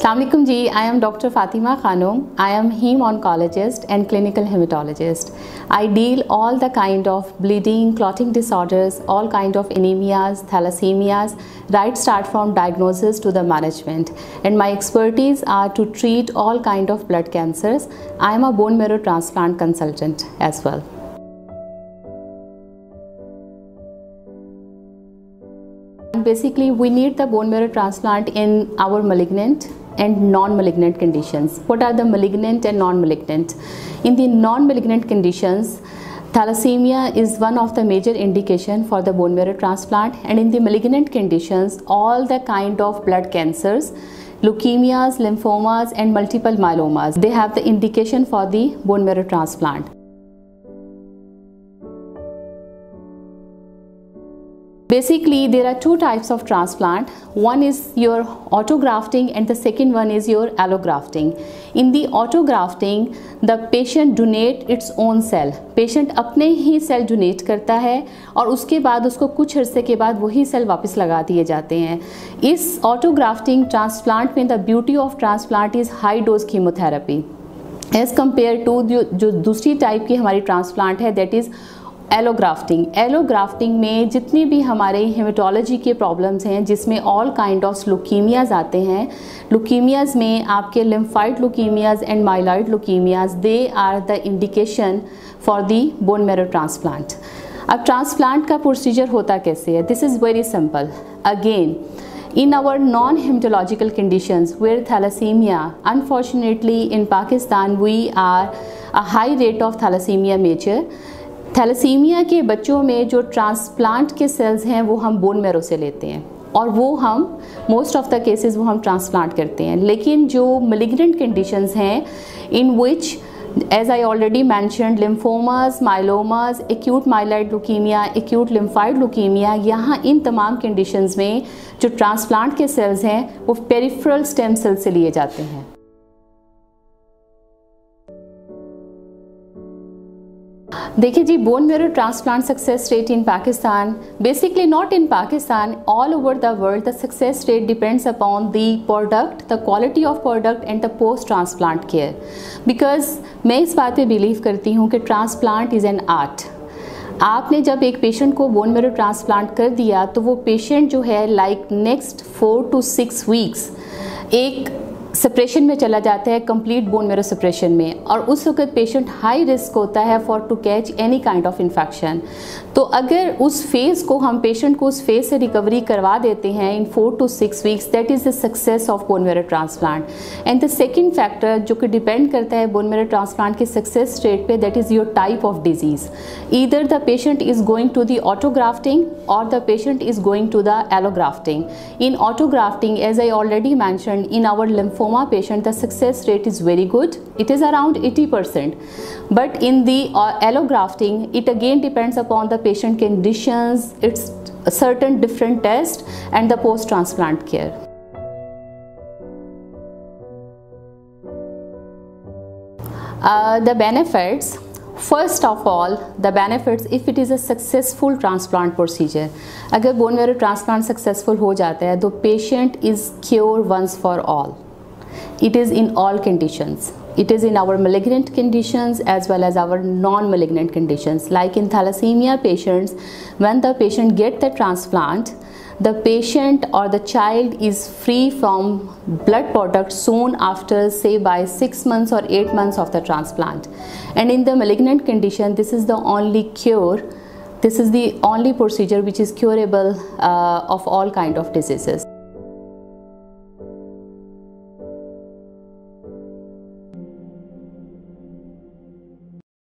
Assalamualaikum ji, I am Dr. Fatima Khanum. I am heme oncologist and clinical hematologist. I deal all the kind of bleeding, clotting disorders, all kind of anemias, thalassemias, right start from diagnosis to the management. And my expertise are to treat all kind of blood cancers. I am a bone marrow transplant consultant as well. Basically, we need the bone marrow transplant in our malignant and non-malignant conditions. What are the malignant and non-malignant? In the non-malignant conditions, thalassemia is one of the major indication for the bone marrow transplant, and in the malignant conditions, all the kind of blood cancers, leukemias, lymphomas and multiple myelomas, they have the indication for the bone marrow transplant. Basically, there are two types of transplant. One is your autografting and the second one is your allografting. In the autografting, the patient donate its own cell. Patient अपने ही cell donate करता है और उसके बाद उसको कुछ अरसे के बाद वही सेल वापस लगा दिए जाते हैं. इस autografting transplant में the beauty of transplant is high dose chemotherapy as compared to जो दूसरी टाइप की हमारी ट्रांसप्लांट है, that is एलोग्राफ्टिंग में जितनी भी हमारे हेमेटोलॉजी के प्रॉब्लम्स हैं, जिसमें ऑल काइंड ऑफ लुकीमियाज आते हैं, लुकीमियाज में आपके lymphoid leukaemias and myeloid leukaemias, they are the indication for the bone marrow transplant. अब ट्रांसप्लांट का प्रोसीजर होता कैसे है? This is very simple. Again, in our non-hematological conditions where thalassemia, unfortunately in Pakistan we are a high rate of thalassemia major. Thalassemia के बच्चों में जो transplant के सेल्स हैं वो हम बोन मैरो से लेते हैं और वो हम मोस्ट ऑफ द केसेस वो हम ट्रांसप्लांट करते हैं. लेकिन जो मलिग्नेंट कंडीशंस हैं इन विच as I already mentioned, lymphomas, myelomas, acute myeloid leukemia, acute lymphoid leukemia, यहाँ इन तमाम कंडीशंस में जो ट्रांसप्लांट के सेल्स हैं वो पेरिफेरल स्टेम सेल से लिए जाते हैं. देखिए जी, bone marrow transplant success rate in Pakistan, basically not in Pakistan, all over the world the success rate depends upon the product, the quality of product and the post transplant care. Because मैं इस बात पे बिलीव करती हूँ कि transplant is an art. आपने जब एक पेशेंट को बोन मैरो ट्रांसप्लांट कर दिया तो वो पेशेंट जो है लाइक नेक्स्ट 4 to 6 वीक्स एक सेपरेशन में चला जाता है, कंप्लीट बोन मैरो सेपरेशन में, और उस वक्त पेशेंट हाई रिस्क होता है for to catch any kind of infection. तो अगर उस फेज़ को हम पेशेंट को उस फेज़ से रिकवरी करवा देते हैं in 4 to 6 weeks, that is the success of bone marrow transplant. And the second factor जो कि डिपेंड करता है बोन मैरो ट्रांसप्लांट के सक्सेस रेट पे, that is your type of disease. Either the patient is going to the autografting or the patient is going to the allografting. In autografting, as I already mentioned, in our lymphoma patient the success rate is very good. It is around 80%. But in the allografting, it again depends upon the patient conditions, its certain different tests and the post transplant care. The benefits, first of all, the benefits if it is a successful transplant procedure. अगर bone marrow transplant successful हो जाता है तो patient is cure once for all. It is in all conditions. It is in our malignant conditions as well as our non-malignant conditions. Like in thalassemia patients, when the patient get the transplant, the patient or the child is free from blood products soon after, say by 6 months or 8 months of the transplant. And in the malignant condition, this is the only cure. This is the only procedure which is curable of all kind of diseases.